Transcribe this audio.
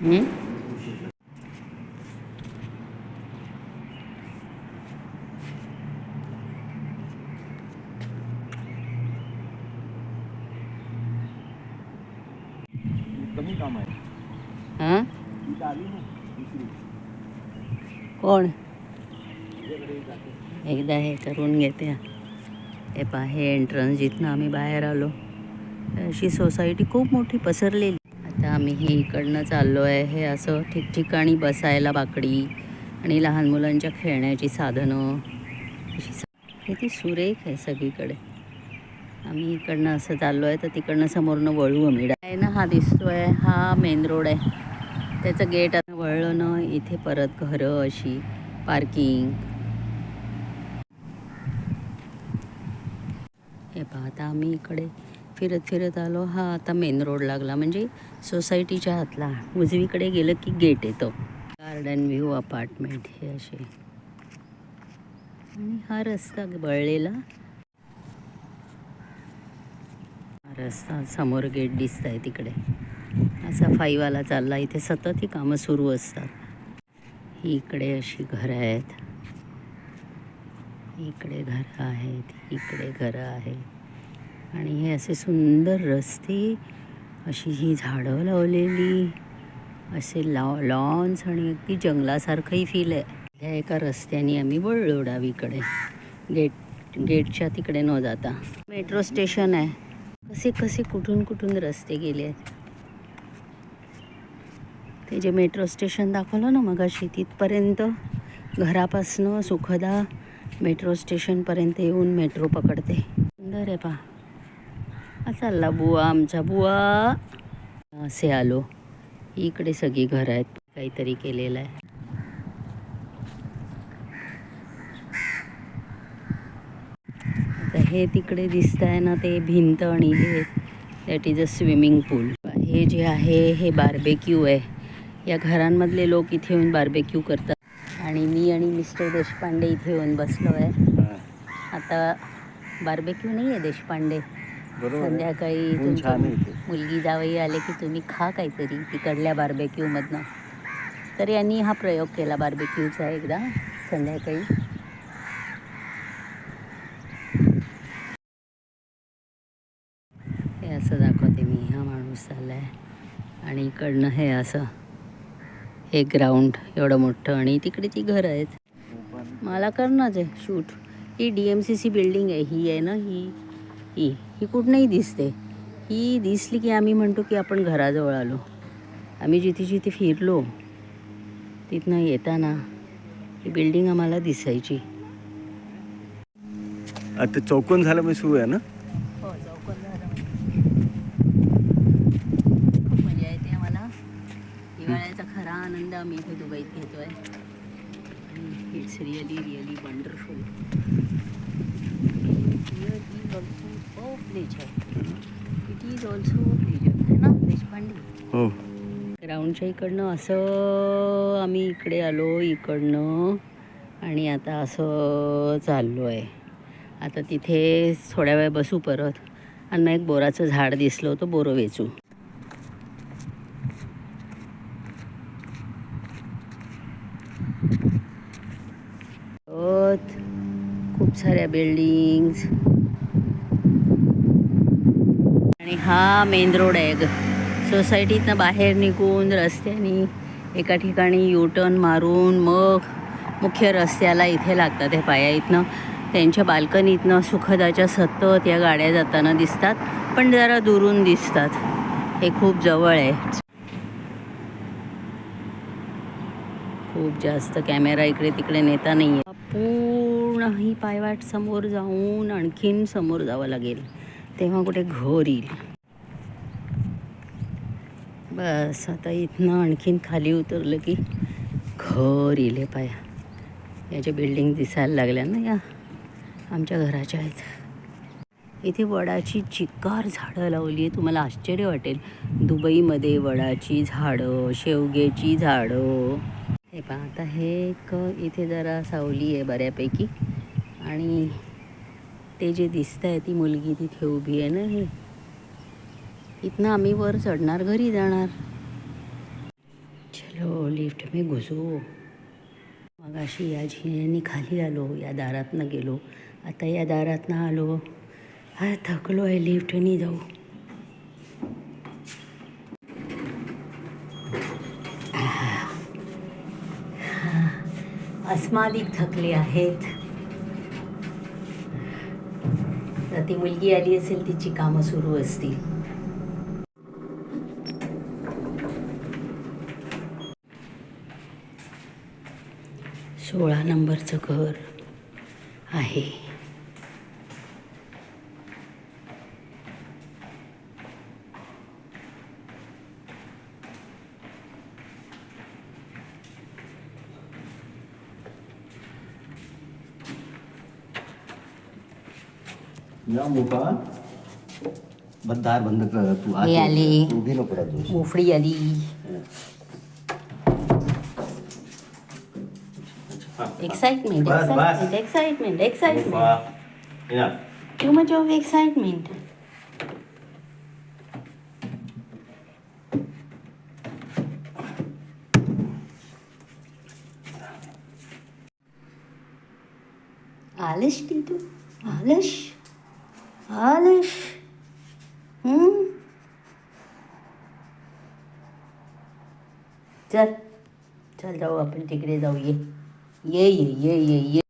हं? कमी काम आहे. हां इथं आली ना दुसरी कोण तुझ्याकडे जाते. एकदा हे करून घेते. हे पहा हे एंट्रन्स जिथनं आम्ही बाहेर आलो अशी सोसायटी खूप मोठी पसरलेली. आता आम्ही हे इकडनं चाललो आहे. हे असं ठिकठिकाणी बसायला बाकडी आणि लहान मुलांच्या खेळण्याची साधनं अशी किती सुरेख आहे सगळीकडे. आम्ही इकडनं असं चाललो आहे तर तिकडनं समोरनं वळू आम्ही आहे ना. हा दिसतोय हा मेन रोड आहे. त्याचं गेट आता वळलं ना इथे परत घरं अशी पार्किंग. हे पाहता आम्ही इकडे फिरत फिरत आलो. हा आता मेन रोड लागला म्हणजे सोसायटीच्या हातला. उजवीकडे गेलं की गेट येतो. गार्डन व्ह्यू अपार्टमेंट हे असे. आणि हा रस्ता वळलेला रस्ता समोर गेट दिसत आहे तिकडे. असा फाईवाला चालला. इथे सतत ही कामं सुरू असतात. ही इकडे अशी घरं आहेत. इकडे घरं आहेत. इकडे घरं आहेत. आणि हे असे सुंदर रस्ते अशी ही झाडं लावलेली असे लॉन्स आणि अगदी जंगलासारखंही फील आहे. ह्या एका रस्त्याने आम्ही वळलो डावीकडे गेटच्या तिकडे न जाता. मेट्रो स्टेशन आहे. कसे कसे कुठून कुठून रस्ते गेले आहेत. ते जे मेट्रो स्टेशन दाखवलं ना मगाशी तिथपर्यंत घरापासनं सुखदा मेट्रो स्टेशनपर्यंत येऊन मेट्रो पकडते. सुंदर आहे पहा. हा चालला बुवा आमचा बुवा. असे आलो. इकडे सगळी घरं आहेत. काहीतरी केलेलं आहे. आता हे तिकडे दिसत आहे ना ते भिंत आणि हे दॅट इज अ स्विमिंग पूल. हे जे आहे हे बार्बेक्यू आहे. या घरांमधले लोक इथे येऊन बार्बेक्यू करतात. आणि मी आणि मिस्टर देशपांडे इथे येऊन बसलो आहे. आता बार्बेक्यू नाही आहे देशपांडे. संध्याकाळी तुमचं मुलगी जावई आले की तुम्ही खा काहीतरी तिकडल्या बार्बेक्यूमधनं. तर यांनी हा प्रयोग केला बार्बेक्यूचा एकदा संध्याकाळी. हे असं दाखवते मी. हा माणूस चालला आहे आणि इकडनं हे असं हे ग्राउंड एवढं मोठं आणि तिकडे ती घरं आहेत. मला करणंच आहे शूट. ही DMCC बिल्डिंग आहे. ही आहे ना ही ही ही कुठनंही दिसते. ही दिसली की आम्ही म्हणतो की आपण घराजवळ आलो. आम्ही जिथे जिथे फिरलो तिथनं येताना ही बिल्डिंग आम्हाला दिसायची. आता चौकोन झालं म्हणजे सुरू आहे ना. हो चौकोन झालं. खूप मजा येते आम्हाला. हिवाळ्याचा खरा आनंद आम्ही इथे दुबईत घेतोय. It's really really wonderful. It is also pleasure है ना देशपांडे. हो. ग्राउंडच्या इकडनं असं आम्ही इकडे आलो इकडनं आणि आता असं चाललो आहे. आता तिथे थोड्या वेळ बसू परत आणि मग एक बोराचं झाड दिसलं होतं बोरं वेचू. खूप साऱ्या बिल्डिंग्स आणि हा मेन रोड आहे. सोसायटीतनं बाहेर निघून रस्त्याने एका ठिकाणी U-टर्न मारून मग मुख्य रस्त्याला इथे लागतात. हे पाया इथनं त्यांच्या बाल्कनीतनं सुखदाच्या सतत या गाड्या जाताना दिसतात पण जरा दुरून दिसतात. हे खूप जवळ आहे. खूप जास्त कॅमेरा इकडे तिकडे नेता नाही आहे. पूर्ण ही पायवाट समोर जाऊन आणखीन समोर जावं लागेल तेव्हा कुठे घर येईल. बस आता इथनं आणखीन खाली उतरलं की घर येईल. पाया याच्या बिल्डिंग दिसायला लागल्या ना या आमच्या घराच्या आहेत. इथे वडाची चिक्कार झाडं लावली आहे. तुम्हाला आश्चर्य वाटेल दुबईमध्ये वडाची झाडं शेवग्याची झाडं. हे पहा आता हे एक इथे जरा सावली आहे बऱ्यापैकी आणि ते जे दिसत आहे ती मुलगी तिथे उभी आहे ना. इथनं आम्ही वर चढणार घरी जाणार. चलो लिफ्ट में घुसो. मग अशी या झिण्यानी खाली आलो, या दारातनं गेलो, आता या दारातनं आलो. हा थकलो आहे, लिफ्टनी जाऊ. अस्मादिक थकले आहेत. तर ती मुलगी आली असेल, तिची कामं सुरू असतील. 16 नंबरचं घर आहे. या मोका दार बंद कर तू. हे आली. उभी नको राहू. मोफळी आली. एक्साइटमेंट, बस, बस. Excitement, excitement. Too much of excitement. आलश टीटू, आलश, आलश. चल चल जाऊ आपण तिकडे जाऊ. ये ये ये ये ये ये.